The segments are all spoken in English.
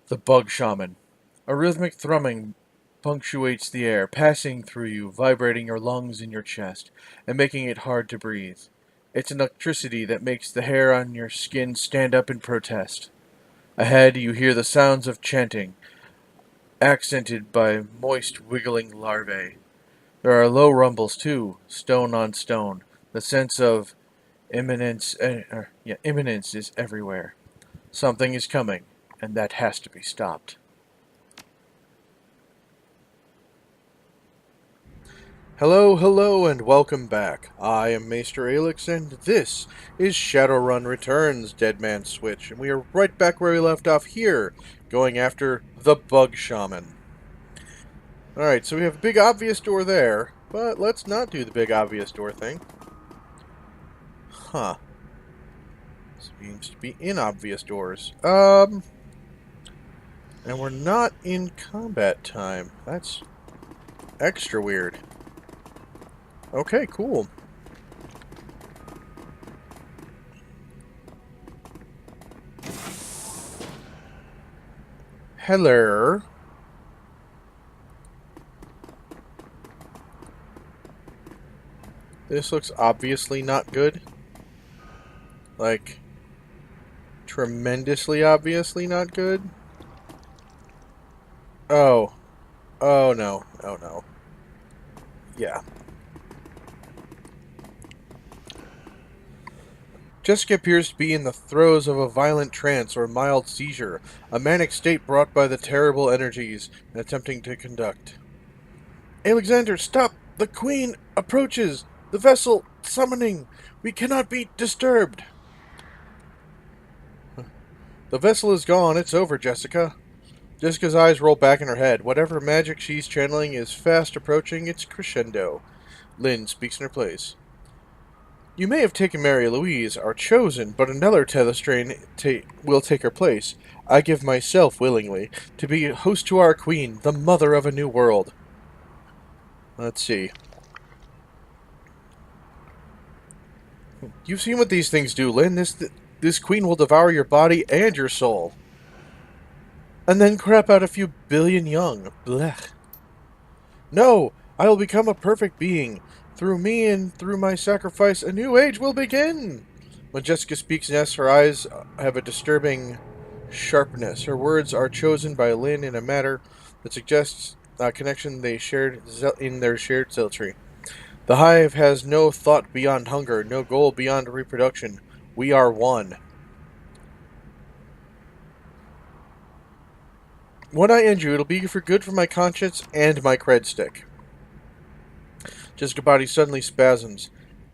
The Bug Shaman. A rhythmic thrumming punctuates the air, passing through you, vibrating your lungs and your chest, and making it hard to breathe. It's an electricity that makes the hair on your skin stand up in protest. Ahead, you hear the sounds of chanting, accented by moist, wiggling larvae. There are low rumbles, too, stone on stone. The sense of imminence is everywhere. Something is coming, and that has to be stopped. Hello, hello, and welcome back. I am Maester Aelix, and this is ShadowRun Returns Dead Man's Switch, and we are right back where we left off here, going after the Bug Shaman. Alright, so we have a big obvious door there, but let's not do the big obvious door thing. Huh. Seems to be inobvious doors. And we're not in combat time. That's extra weird. Okay, cool. Hello. This looks obviously not good. Like, tremendously obviously not good. Oh. Oh no. Oh no. Yeah. Jessica appears to be in the throes of a violent trance or mild seizure, a manic state brought by the terrible energies attempting to conduct. Aelixander, stop! The Queen approaches! The vessel summoning! We cannot be disturbed! The vessel is gone. It's over, Jessica. Jessica's eyes roll back in her head. Whatever magic she's channeling is fast approaching its crescendo. Lynn speaks in her place. You may have taken Mary Louise, our chosen, but another Telestrain will take her place. I give myself willingly to be host to our queen, the mother of a new world. Let's see. You've seen what these things do, Lynn. This queen will devour your body and your soul. And then crap out a few billion young. Blech. No! I will become a perfect being. Through me and through my sacrifice, a new age will begin! When Jessica speaks next, her eyes have a disturbing sharpness. Her words are chosen by Lynn in a manner that suggests a connection they shared in their shared zealotry. The hive has no thought beyond hunger, no goal beyond reproduction. We are one. When I end you, it'll be for good for my conscience and my cred stick. Jessica's body suddenly spasms,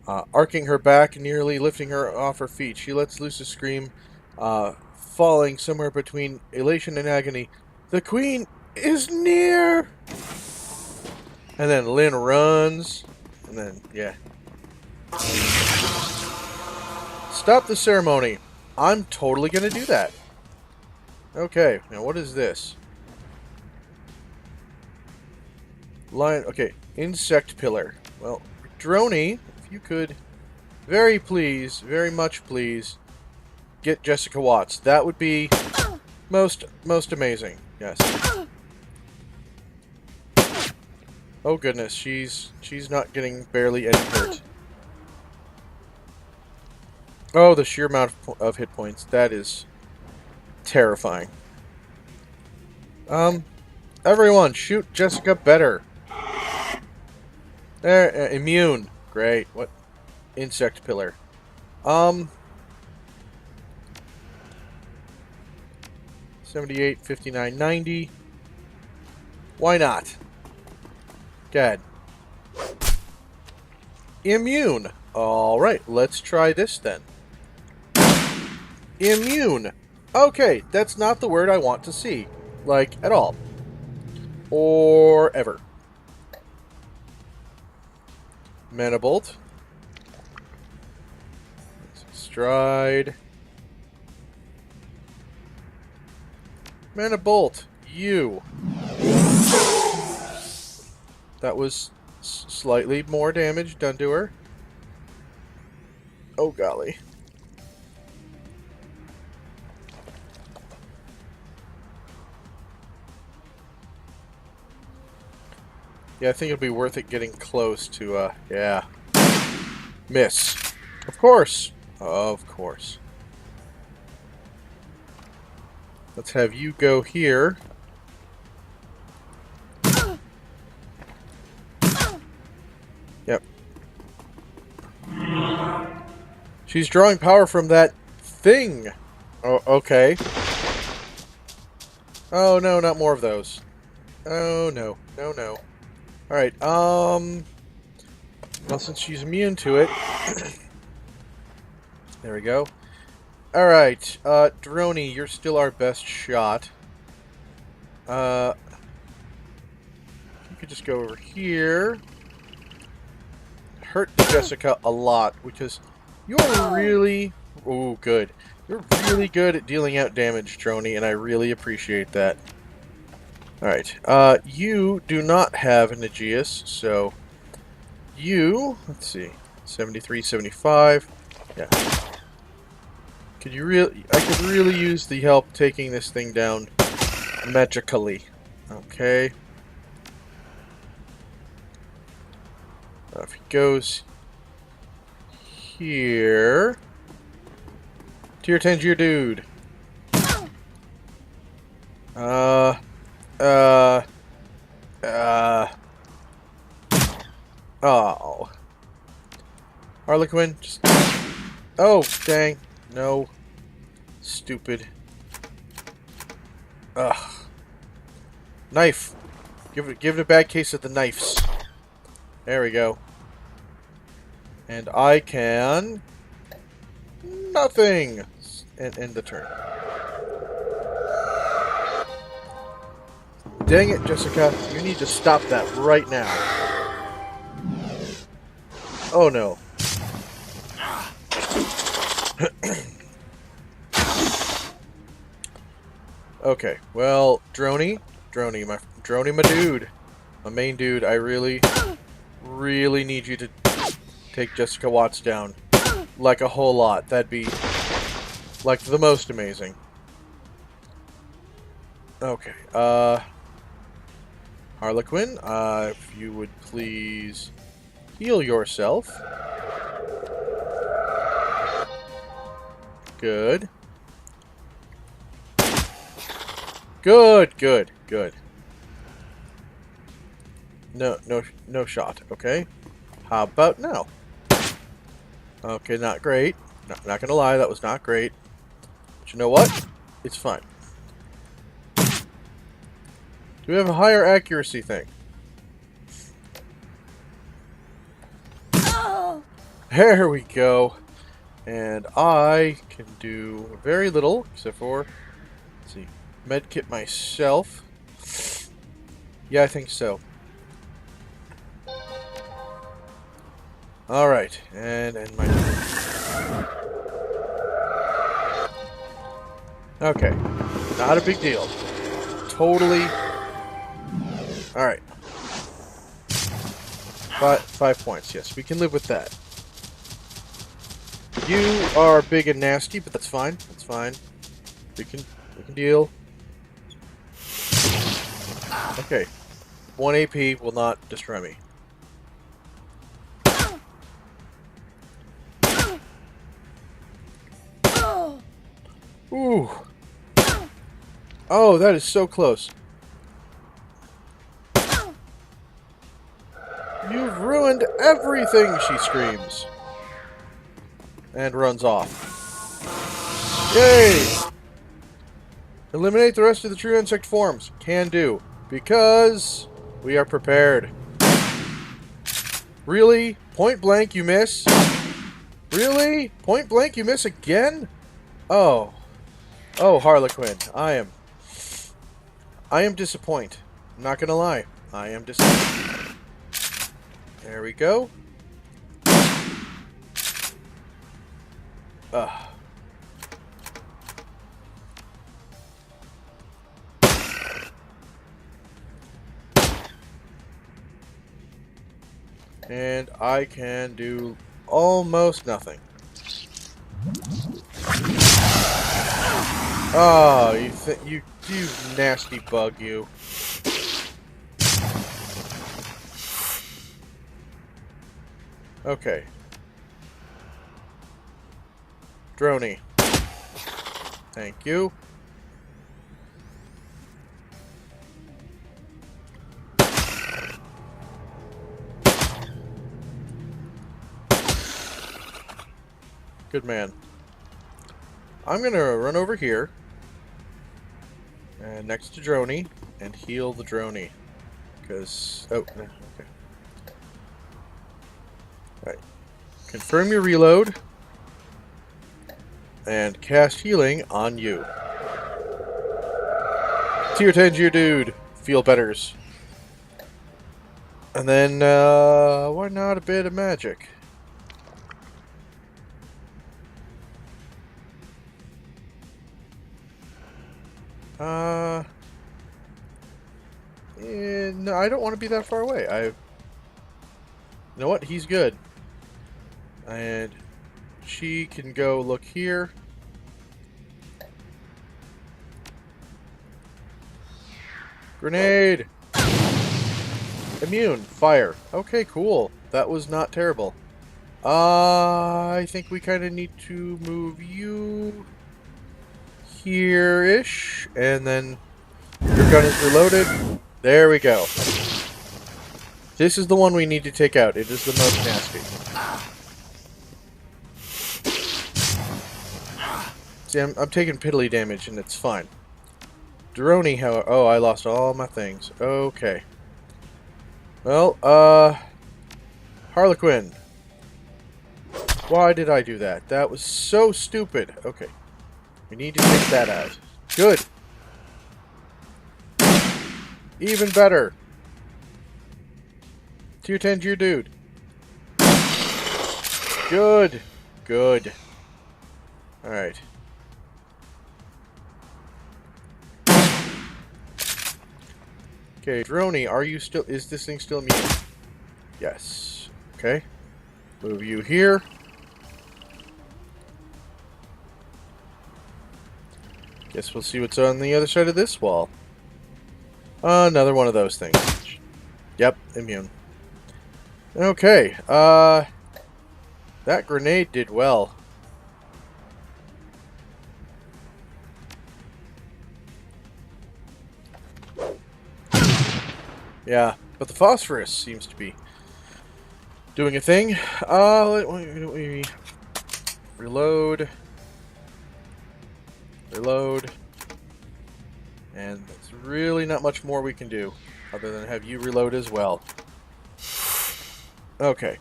arcing her back, nearly lifting her off her feet. She lets loose a scream, falling somewhere between elation and agony. The Queen is near! And then Lynn runs, and then, yeah. Stop the ceremony. I'm totally gonna do that. Okay, now what is this? Lion, okay, insect pillar. Well, Droney, if you could very much please, get Jessica Watts. That would be most amazing. Yes. Oh goodness, she's not getting barely any hurt. Oh, the sheer amount of hit points. That is terrifying. Everyone, shoot Jessica better. There, immune. Great. What? Insect pillar. 78, 59, 90. Why not? Good. Immune. Alright, let's try this then. Immune. Okay, that's not the word I want to see. Like, at all. Or ever. Manibolt. Stride. Manibolt. You. That was slightly more damage done to her. Oh golly. Yeah, I think it'll be worth it getting close to, yeah. Miss. Of course. Of course. Let's have you go here. Yep. She's drawing power from that thing. Oh, okay. Oh, no, not more of those. Oh, no. No, no. Alright, well, since she's immune to it... there we go. Alright, Droney, you're still our best shot. You could just go over here. Hurt Jessica a lot, because you're really... Oh, good. You're really good at dealing out damage, Droney, and I really appreciate that. Alright, you do not have an Aegeus, so you, let's see, 73, 75, yeah. I could really use the help taking this thing down magically. Okay. If he goes here, tier 10's your dude. Oh. Harlequin, just... Oh, dang. No. Stupid. Ugh. Knife. Give it a bad case of the knives. There we go. And I can... Nothing! And end the turn. Dang it, Jessica. You need to stop that right now. Oh, no. Okay, well, Droney, my dude. My main dude, I really need you to take Jessica Watts down. Like a whole lot. That'd be, like, the most amazing. Okay, Harlequin, if you would please heal yourself. Good. Good. No shot, okay? How about now? Okay, not great. Not gonna lie, that was not great. But you know what? It's fine. Do we have a higher accuracy thing? There we go. And I can do very little, except for, let's see, medkit myself. Yeah, I think so. Alright, and my... Okay, not a big deal. Totally... Alright. 5 points, yes, we can live with that. You are big and nasty, but that's fine. That's fine. We can deal. Okay. 1 AP will not destroy me. Ooh. Oh, that is so close. You've ruined everything, she screams. And runs off. Yay! Eliminate the rest of the true insect forms. Can do. Because we are prepared. Really? Point blank you miss? Really? Point blank you miss again? Oh. Oh, Harlequin. I am disappointed. I'm not gonna lie. I am disappointed. There we go. And I can do almost nothing. Oh, you nasty bug, you. Okay. Droney. Thank you. Good man. I'm gonna run over here. And next to Droney. And heal the Droney. Because... Oh, no, okay. Alright. Confirm your reload. And cast healing on you. Tier 10 Geodude. Feel betters. And then, why not a bit of magic? No, I don't want to be that far away. You know what? He's good. And she can go look here. Grenade! Immune. Fire. Okay, cool. That was not terrible. I think we kind of need to move you here-ish. And then your gun is reloaded. There we go. This is the one we need to take out. It is the most nasty. See, I'm taking piddly damage, and it's fine. Droney, however... Oh, I lost all my things. Okay. Well, Harlequin. Why did I do that? That was so stupid. Okay. We need to take that out. Good. Even better. Tier 10 Geodude. Good. Good. Alright. Okay, Droney, are you still... Is this thing still immune? Yes. Okay. Move you here. Guess we'll see what's on the other side of this wall. Another one of those things. Yep, immune. Okay, that grenade did well. Yeah, but the phosphorus seems to be doing a thing. Let me reload. Reload. And there's really not much more we can do other than have you reload as well. Okay.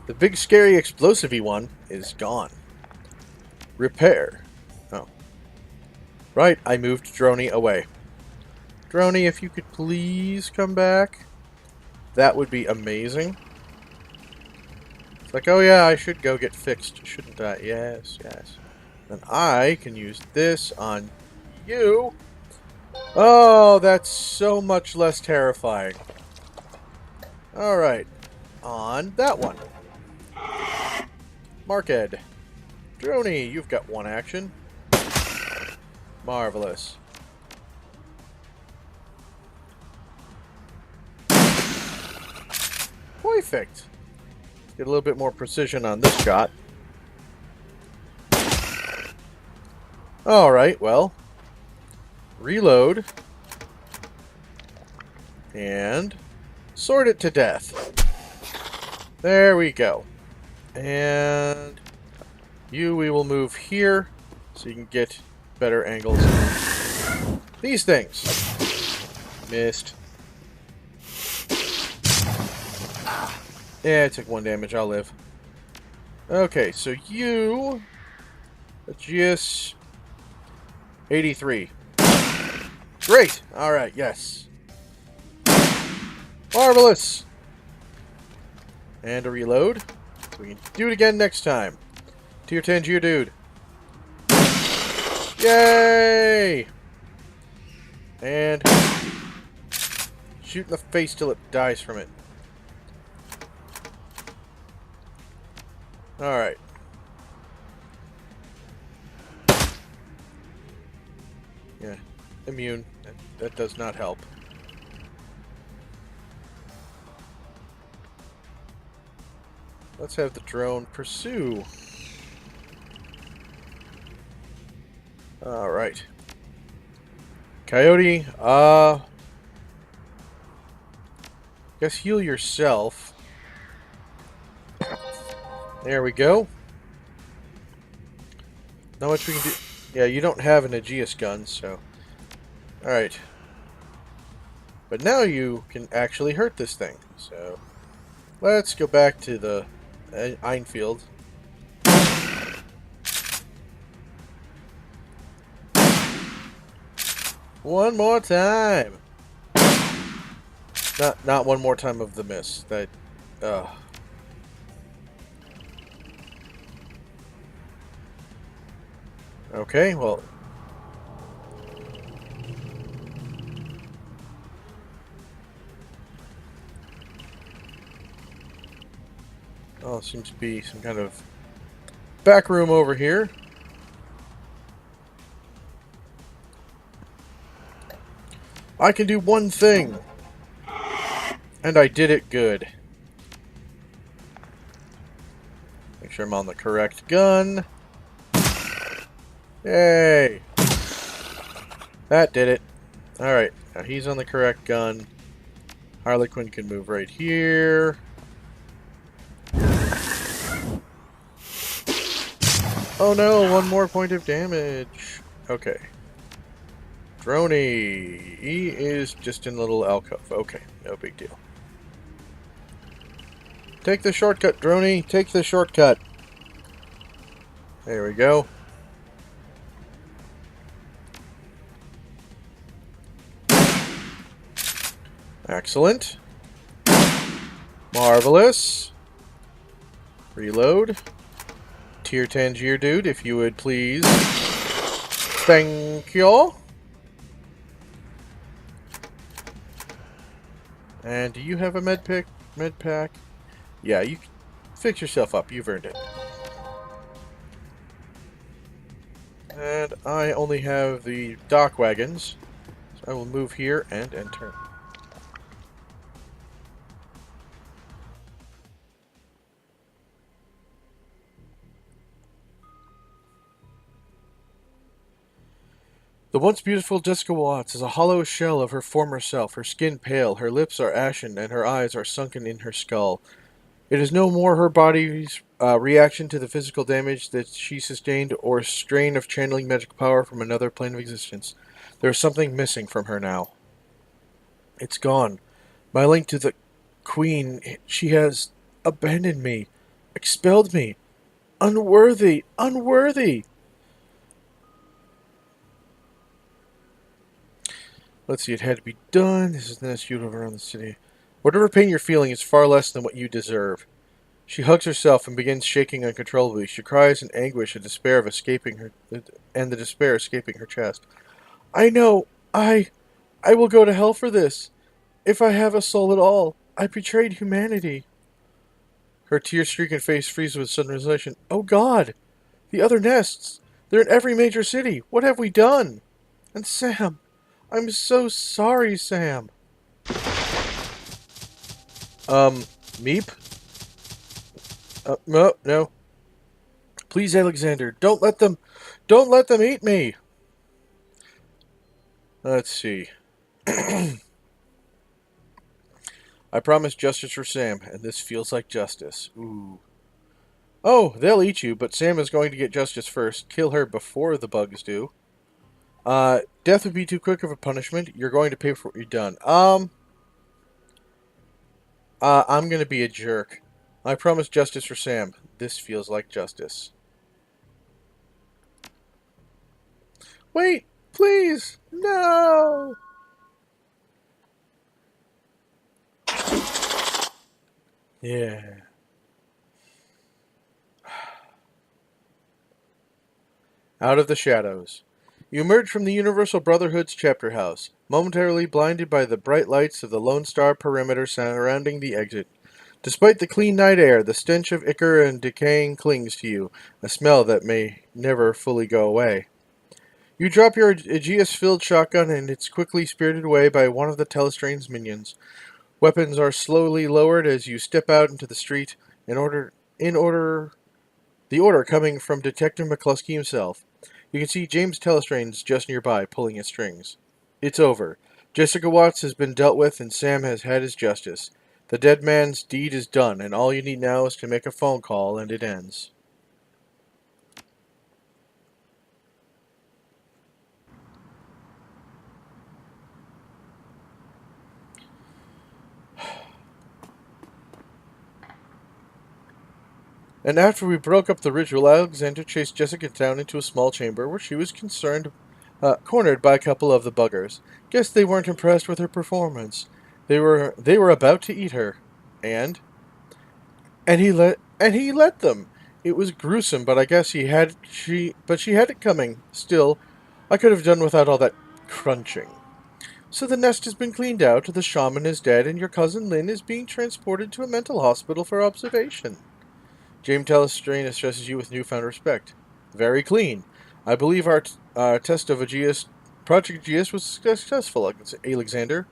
The big scary explosive-y one is gone. Repair. Oh. Right, I moved Droney away. Droney, if you could please come back. That would be amazing. It's like, oh yeah, I should go get fixed, shouldn't I? Yes, yes. Then I can use this on you. Oh, that's so much less terrifying. Alright. On that one. Marked. Droney, you've got one action. Marvelous. Perfect. Get a little bit more precision on this shot. Alright, well. Reload. And sword it to death. There we go. And you, we will move here so you can get better angles. These things. Missed. Yeah, I took 1 damage. I'll live. Okay, so you... Aegis... 83. Great! Alright, yes. Marvelous! And a reload. So we can do it again next time. Tier 10 Geodude. Yay! And... shoot in the face till it dies from it. Alright. Yeah. Immune. That does not help. Let's have the drone pursue. Alright. Coyote, guess heal yourself. There we go. Not much we can do. Yeah, you don't have an Aegis gun, so... Alright. But now you can actually hurt this thing, so... Let's go back to the Einfield. One more time! Not one more time of the miss. That... Okay, well... Oh, seems to be some kind of back room over here. I can do one thing! And I did it good. Make sure I'm on the correct gun. Yay! That did it. Alright, now he's on the correct gun. Harlequin can move right here. Oh no, one more point of damage. Okay. Droney. He is just in a little alcove. Okay, no big deal. Take the shortcut, Droney. Take the shortcut. There we go. Excellent. Marvelous. Reload. Tier Tangier dude, if you would please. Thank you. And do you have a med pack? Yeah, you fix yourself up. You've earned it. And I only have the dock wagons. So I will move here and enter. The once beautiful Jessica Watts is a hollow shell of her former self, her skin pale, her lips are ashen, and her eyes are sunken in her skull. It is no more her body's reaction to the physical damage that she sustained or strain of channeling magic power from another plane of existence. There is something missing from her now. It's gone. My link to the Queen, she has abandoned me, expelled me. Unworthy, unworthy! Let's see, it had to be done. This is the next feud around the city. Whatever pain you're feeling is far less than what you deserve. She hugs herself and begins shaking uncontrollably. She cries in anguish and despair of escaping her, and the despair escaping her chest. I know. I will go to hell for this. If I have a soul at all. I betrayed humanity. Her tear-streaked face freezes with sudden realization. Oh God! The other nests! They're in every major city! What have we done? And Sam! I'm so sorry, Sam. Meep? No. Please, Aelixander, don't let them eat me. Let's see. I promised justice for Sam, and this feels like justice. Ooh. Oh, they'll eat you, but Sam is going to get justice first. Kill her before the bugs do. Death would be too quick of a punishment. You're going to pay for what you've done. I'm gonna be a jerk. I promise justice for Sam. This feels like justice. Wait! Please! No! Yeah. Out of the shadows. You emerge from the Universal Brotherhood's chapter house, momentarily blinded by the bright lights of the Lone Star perimeter surrounding the exit. Despite the clean night air, the stench of ichor and decaying clings to you, a smell that may never fully go away. You drop your Aegis-filled shotgun and it's quickly spirited away by one of the Telestrain's minions. Weapons are slowly lowered as you step out into the street. In order in order, the order coming from Detective McCluskey himself. You can see James Telestrain's just nearby, pulling at strings. It's over. Jessica Watts has been dealt with, and Sam has had his justice. The dead man's deed is done, and all you need now is to make a phone call, and it ends. And after we broke up the ritual, Alexander chased Jessica down into a small chamber where she was cornered by a couple of the buggers. Guess they weren't impressed with her performance. They were about to eat her, and he let them. It was gruesome, but I guess she had it coming. Still, I could have done without all that crunching. So the nest has been cleaned out, the shaman is dead, and your cousin Lynn is being transported to a mental hospital for observation. James Telestrain addresses you with newfound respect. Very clean. I believe our test of Project Aegeus was successful, Aelixander.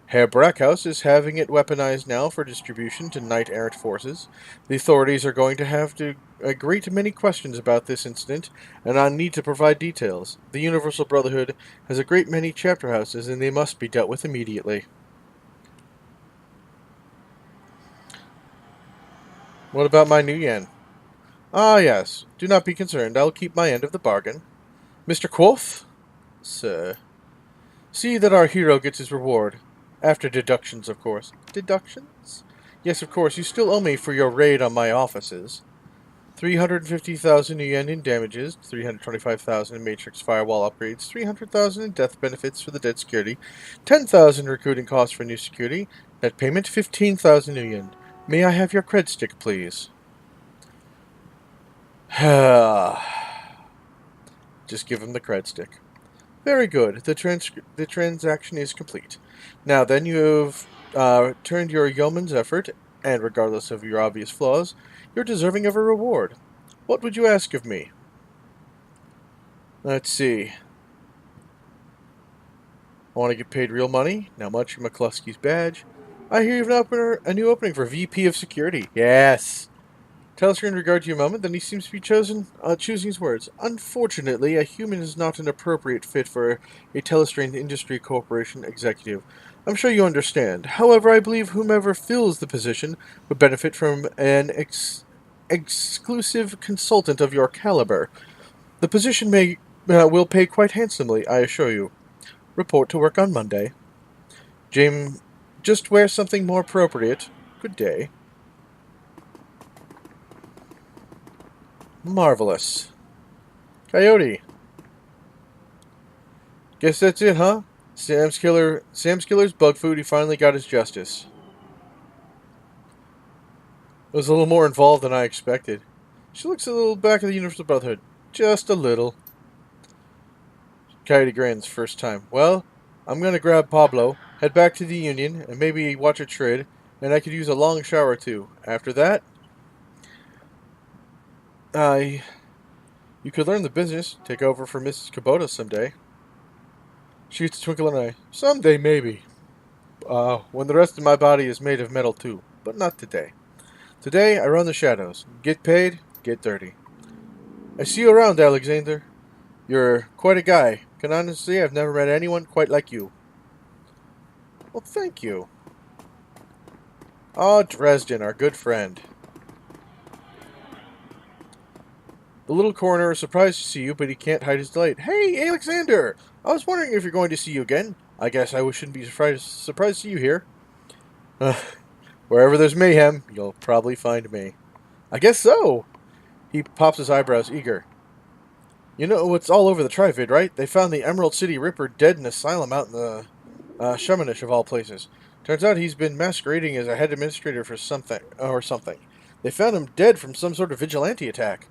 Herr Brackhaus is having it weaponized now for distribution to knight-errant forces. The authorities are going to have to a great many questions about this incident, and I need to provide details. The Universal Brotherhood has a great many chapter houses, and they must be dealt with immediately. What about my new yen? Ah, yes. Do not be concerned. I will keep my end of the bargain. Mr. Quoth? Sir. See that our hero gets his reward. After deductions, of course. Deductions? Yes, of course. You still owe me for your raid on my offices. 350,000 yen in damages, 325,000 in Matrix firewall upgrades, 300,000 in death benefits for the dead security, 10,000 recruiting costs for new security, net payment 15,000 yen. May I have your cred stick, please? Just give him the cred stick. Very good. The transaction is complete. Now then, you have turned your yeoman's effort, and regardless of your obvious flaws, you're deserving of a reward. What would you ask of me? Let's see. I want to get paid real money. Now much for McCluskey's badge. I hear you've a new opening for VP of Security. Yes. Tell us in regard to your moment, then he seems to be choosing his words. Unfortunately, a human is not an appropriate fit for a Telestrain Industry Corporation executive. I'm sure you understand. However, I believe whomever fills the position would benefit from an exclusive consultant of your caliber. The position will pay quite handsomely, I assure you. Report to work on Monday. Jim, just wear something more appropriate. Good day. Marvelous. Coyote. Guess that's it, huh? Sam's killer's bug food. He finally got his justice. It was a little more involved than I expected. She looks a little back at the Universal Brotherhood. Just a little. Coyote grins first time. Well, I'm gonna grab Pablo, head back to the Union, and maybe watch a trade, and I could use a long shower too. After that, you could learn the business, take over for Mrs. Kubota someday. She gets a twinkle in her eye. Someday, maybe. When the rest of my body is made of metal too. But not today. Today, I run the shadows. Get paid, get dirty. I see you around, Alexander. You're quite a guy. Can honestly say I've never met anyone quite like you. Well, thank you. Ah, Dresden, our good friend. The little coroner is surprised to see you, but he can't hide his delight. Hey, Aelixander! I was wondering if you're going to see you again. I guess I shouldn't be surprised to see you here. Wherever there's mayhem, you'll probably find me. I guess so. He pops his eyebrows, eager. You know, it's all over the Trivid, right? They found the Emerald City Ripper dead in an asylum out in the Shamanish of all places. Turns out he's been masquerading as a head administrator for something. They found him dead from some sort of vigilante attack.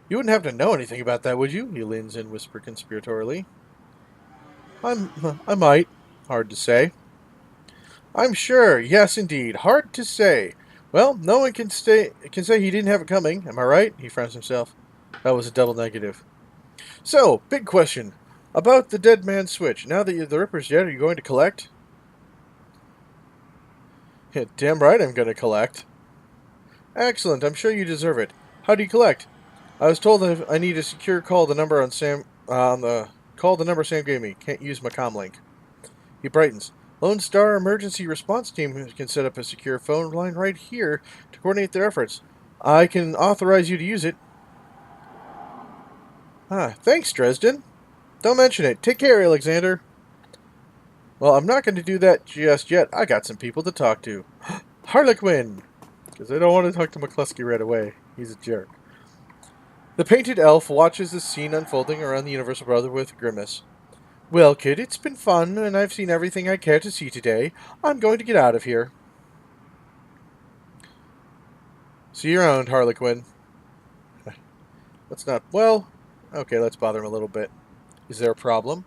You wouldn't have to know anything about that, would you? He leans in, whisper conspiratorially. I might. Hard to say. I'm sure. Yes, indeed. Hard to say. Well, no one can say he didn't have it coming. Am I right? He frowns himself. That was a double negative. So, big question. About the dead man switch. Now that the Ripper's dead, are you going to collect? Yeah, damn right I'm going to collect. Excellent, I'm sure you deserve it. How do you collect? I was told that if I need a secure call the number on Sam on the call the number Sam gave me. Can't use my comm link. He brightens. Lone Star Emergency Response Team can set up a secure phone line right here to coordinate their efforts. I can authorize you to use it. Ah, thanks, Dresden. Don't mention it. Take care, Alexander. Well, I'm not going to do that just yet. I got some people to talk to. Harlequin! Because I don't want to talk to McCluskey right away. He's a jerk. The painted elf watches the scene unfolding around the Universal Brother with a grimace. Well, kid, it's been fun, and I've seen everything I care to see today. I'm going to get out of here. See you around, Harlequin. Let's not... Well, okay, let's bother him a little bit. Is there a problem?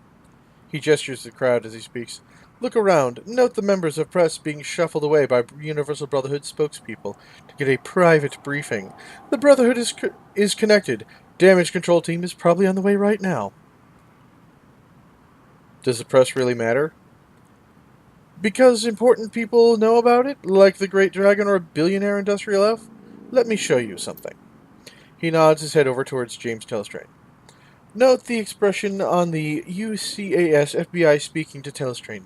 He gestures to the crowd as he speaks. Look around. Note the members of press being shuffled away by Universal Brotherhood spokespeople to get a private briefing. The Brotherhood is connected. Damage control team is probably on the way right now. Does the press really matter? Because important people know about it, like the Great Dragon or a billionaire industrial elf? Let me show you something. He nods his head over towards James Telestrain. Note the expression on the UCAS FBI speaking to Telestrain.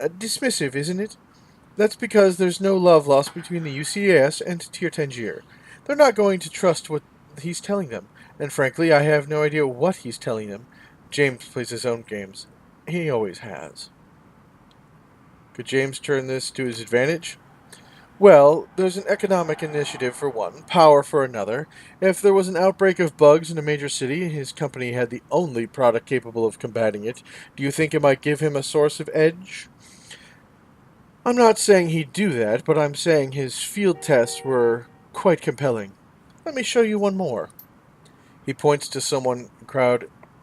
Dismissive, isn't it? That's because there's no love lost between the UCAS and Tier Tangier. They're not going to trust what he's telling them, and frankly, I have no idea what he's telling them. James plays his own games. He always has. Could James turn this to his advantage? Well, there's an economic initiative for one, power for another. If there was an outbreak of bugs in a major city, his company had the only product capable of combating it. Do you think it might give him a source of edge? I'm not saying he'd do that, but I'm saying his field tests were quite compelling. Let me show you one more. He points to someone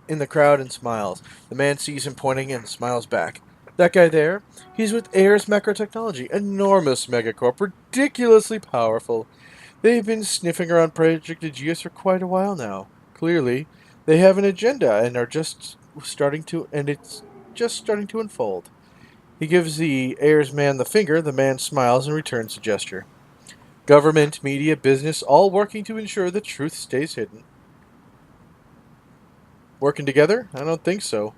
in the crowd and smiles. The man sees him pointing and smiles back. That guy there? He's with Ayers Macrotechnology, enormous megacorp, ridiculously powerful. They've been sniffing around Project Aegis for quite a while now. Clearly, they have an agenda and it's just starting to unfold. He gives the Ayers man the finger, the man smiles and returns the gesture. Government, media, business, all working to ensure the truth stays hidden. Working together? I don't think so.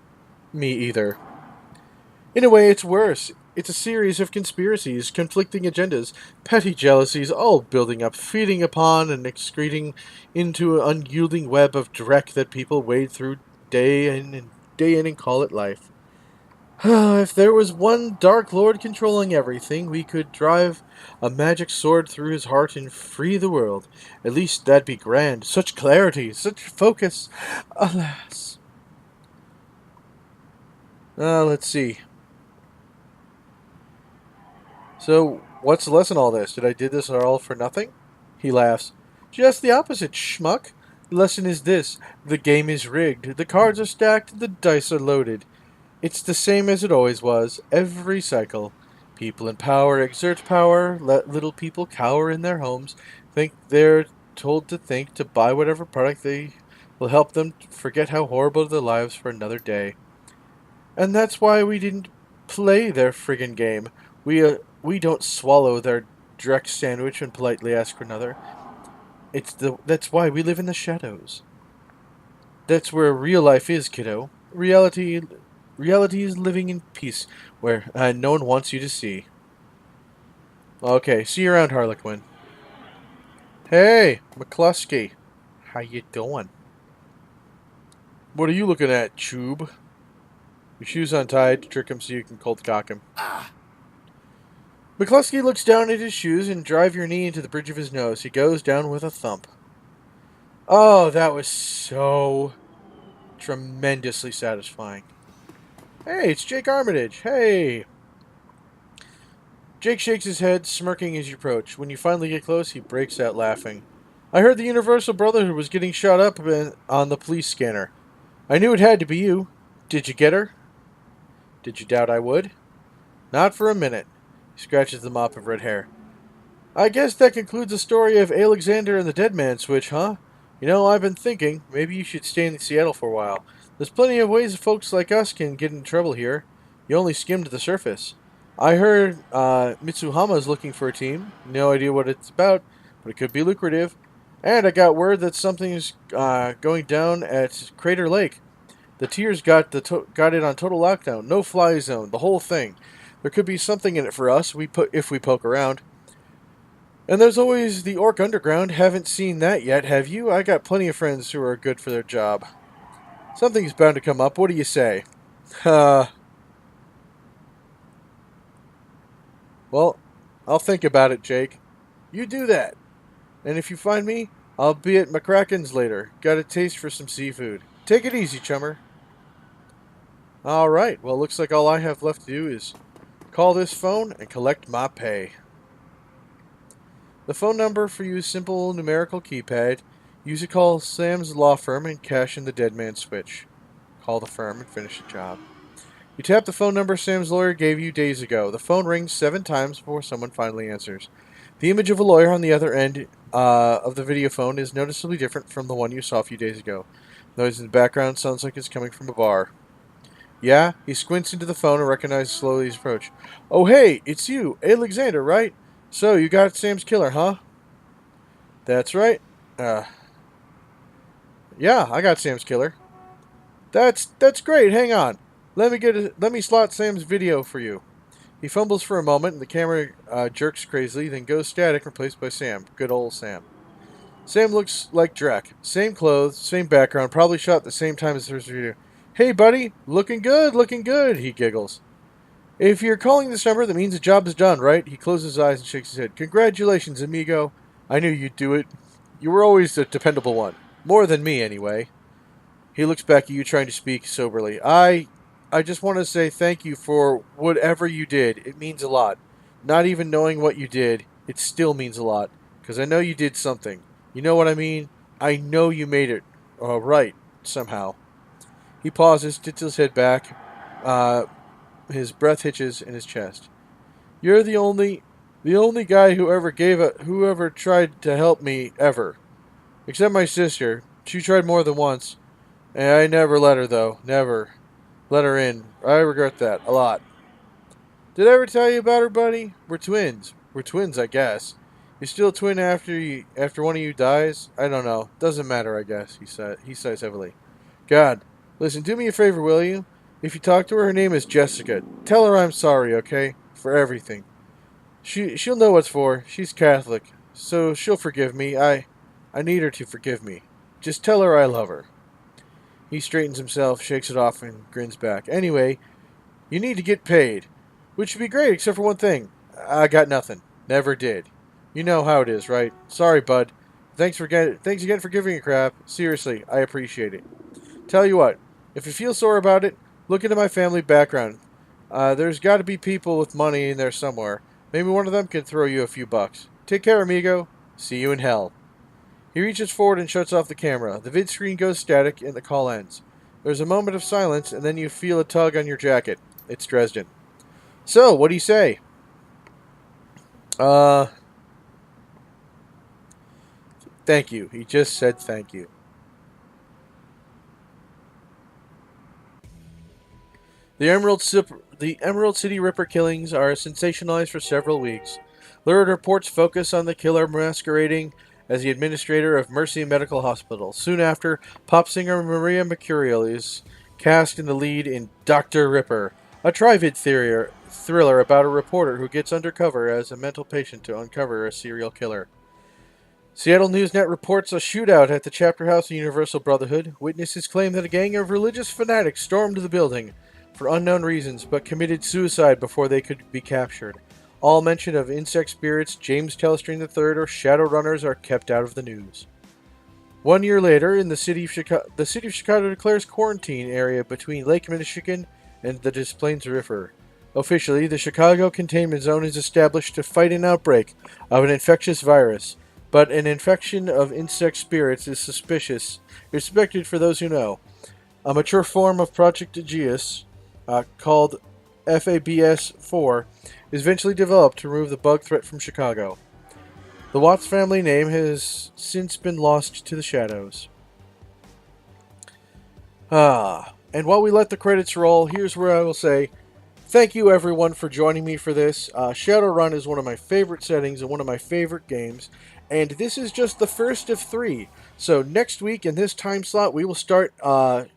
Me either. In a way, it's worse. It's a series of conspiracies, conflicting agendas, petty jealousies, all building up, feeding upon and excreting into an unyielding web of dreck that people wade through day in and call it life. If there was one Dark Lord controlling everything, we could drive a magic sword through his heart and free the world. At least that'd be grand. Such clarity, such focus. Alas. Let's see. So, what's the lesson in all this? Did I do this all for nothing? He laughs. Just the opposite, schmuck. The lesson is this. The game is rigged. The cards are stacked. The dice are loaded. It's the same as it always was. Every cycle. People in power exert power. Let little people cower in their homes. Think they're told to buy whatever product they will help them forget how horrible their lives for another day. And that's why we didn't play their friggin' game. We don't swallow their Drex sandwich and politely ask for another. That's why we live in the shadows. That's where real life is, kiddo. Reality is living in peace, where no one wants you to see. Okay, see you around, Harlequin. Hey, McCluskey. How you doing? What are you looking at, Chube? Your shoes untied to trick him so you can cold cock him. McCluskey looks down at his shoes and drive your knee into the bridge of his nose. He goes down with a thump. Oh, that was so tremendously satisfying. Hey, it's Jake Armitage. Hey. Jake shakes his head, smirking as you approach. When you finally get close, he breaks out laughing. I heard the Universal Brotherhood was getting shot up on the police scanner. I knew it had to be you. Did you get her? Did you doubt I would? Not for a minute. He scratches the mop of red hair. I guess that concludes the story of Aelixander and the Dead Man Switch, huh? You know, I've been thinking, maybe you should stay in Seattle for a while. There's plenty of ways folks like us can get in trouble here. You only skimmed the surface. I heard Mitsuhama's looking for a team. No idea what it's about, but it could be lucrative. And I got word that something's going down at Crater Lake. The Tiers got it on total lockdown, no fly zone, the whole thing. There could be something in it for us if we poke around. And there's always the Orc Underground. Haven't seen that yet, have you? I got plenty of friends who are good for their job. Something's bound to come up. What do you say? Well, I'll think about it, Jake. You do that. And if you find me, I'll be at McCracken's later. Got a taste for some seafood. Take it easy, chummer. Alright, well, looks like all I have left to do is call this phone and collect my pay. The phone number for you is simple numerical keypad. Use it to call Sam's law firm and cash in the dead man switch. Call the firm and finish the job. You tap the phone number Sam's lawyer gave you days ago. The phone rings 7 times before someone finally answers. The image of a lawyer on the other end of the video phone is noticeably different from the one you saw a few days ago. Noise in the background sounds like it's coming from a bar. Yeah? He squints into the phone and recognizes slowly his approach. Oh, hey, it's you, Aelixander, right? So, you got Sam's killer, huh? That's right. Yeah, I got Sam's killer. That's great. Hang on. Let me slot Sam's video for you. He fumbles for a moment, and the camera jerks crazily, then goes static, replaced by Sam. Good old Sam. Sam looks like Drek. Same clothes, same background, probably shot at the same time as his video. Hey, buddy. Looking good, he giggles. If you're calling this number, that means the job is done, right? He closes his eyes and shakes his head. Congratulations, amigo. I knew you'd do it. You were always the dependable one. More than me, anyway. He looks back at you, trying to speak soberly. I just want to say thank you for whatever you did. It means a lot. Not even knowing what you did, it still means a lot. Because I know you did something. You know what I mean? I know you made it right, somehow. He pauses, tilts his head back. His breath hitches in his chest. You're the only guy who ever tried to help me, ever. Except my sister. She tried more than once. And I never let her, though. Never. Let her in. I regret that. A lot. Did I ever tell you about her, buddy? We're twins. We're twins, I guess. You're still a twin after one of you dies? I don't know. Doesn't matter, I guess, he sighs heavily. God. Listen, do me a favor, will you? If you talk to her name is Jessica. Tell her I'm sorry, okay? For everything. She'll know what's for. She's Catholic. So she'll forgive me. I need her to forgive me. Just tell her I love her. He straightens himself, shakes it off, and grins back. Anyway, you need to get paid. Which would be great, except for one thing. I got nothing. Never did. You know how it is, right? Sorry, bud. Thanks again for giving a crap. Seriously, I appreciate it. Tell you what, if you feel sore about it, look into my family background. There's got to be people with money in there somewhere. Maybe one of them can throw you a few bucks. Take care, amigo. See you in hell. He reaches forward and shuts off the camera. The vid screen goes static and the call ends. There's a moment of silence, and then you feel a tug on your jacket. It's Dresden. So, what do you say? Thank you. He just said thank you. The Emerald City Ripper killings are sensationalized for several weeks. Lurid reports focus on the killer masquerading as the administrator of Mercy Medical Hospital. Soon after, pop singer Maria Mercurial is cast in the lead in Dr. Ripper, a tri-vid thriller about a reporter who gets undercover as a mental patient to uncover a serial killer. Seattle Newsnet reports a shootout at the chapter house of Universal Brotherhood. Witnesses claim that a gang of religious fanatics stormed the building for unknown reasons, but committed suicide before they could be captured. All mention of insect spirits, James Telestring III, or Shadowrunners are kept out of the news. 1 year later, in the city of Chicago declares quarantine area between Lake Michigan and the Des Plaines River. Officially, the Chicago Containment Zone is established to fight an outbreak of an infectious virus, but an infection of insect spirits is suspected for those who know. A mature form of Project Aegis, called FABS-4, is eventually developed to remove the bug threat from Chicago. The Watts family name has since been lost to the shadows. And while we let the credits roll, here's where I will say, Thank you everyone for joining me for this. Shadowrun is one of my favorite settings and one of my favorite games, and this is just the first of 3. So next week in this time slot, we will start Shadowrun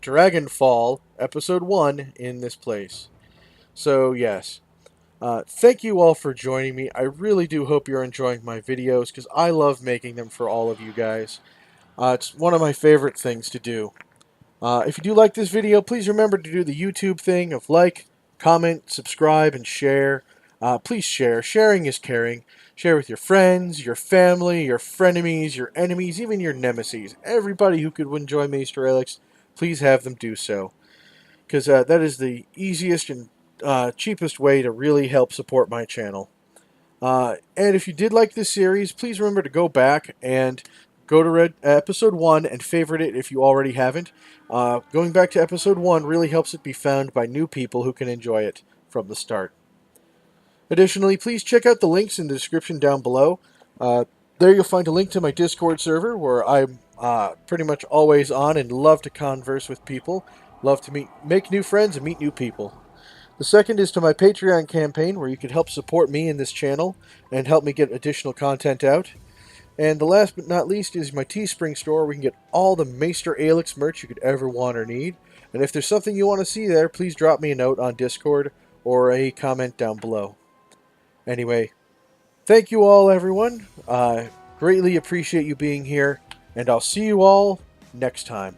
Dragonfall Episode 1 in this place. So yes, thank you all for joining me. I really do hope you're enjoying my videos, because I love making them for all of you guys. It's one of my favorite things to do. If you do like this video, please remember to do the YouTube thing of like, comment, subscribe, and share. Please share. Sharing is caring. Share with your friends, your family, your frenemies, your enemies, even your nemesis. Everybody who could enjoy Maester Aelix, please have them do so. Because that is the easiest and cheapest way to really help support my channel. And if you did like this series, please remember to go back and go to episode 1 and favorite it if you already haven't. Going back to episode 1 really helps it be found by new people who can enjoy it from the start. Additionally, please check out the links in the description down below. There you'll find a link to my Discord server where I'm pretty much always on and love to converse with people. Love to make new friends and meet new people. The second is to my Patreon campaign, where you can help support me in this channel and help me get additional content out. And the last but not least is my Teespring store, where you can get all the Maester Aelix merch you could ever want or need. And if there's something you want to see there, please drop me a note on Discord or a comment down below. Anyway, thank you all, everyone. Greatly appreciate you being here, and I'll see you all next time.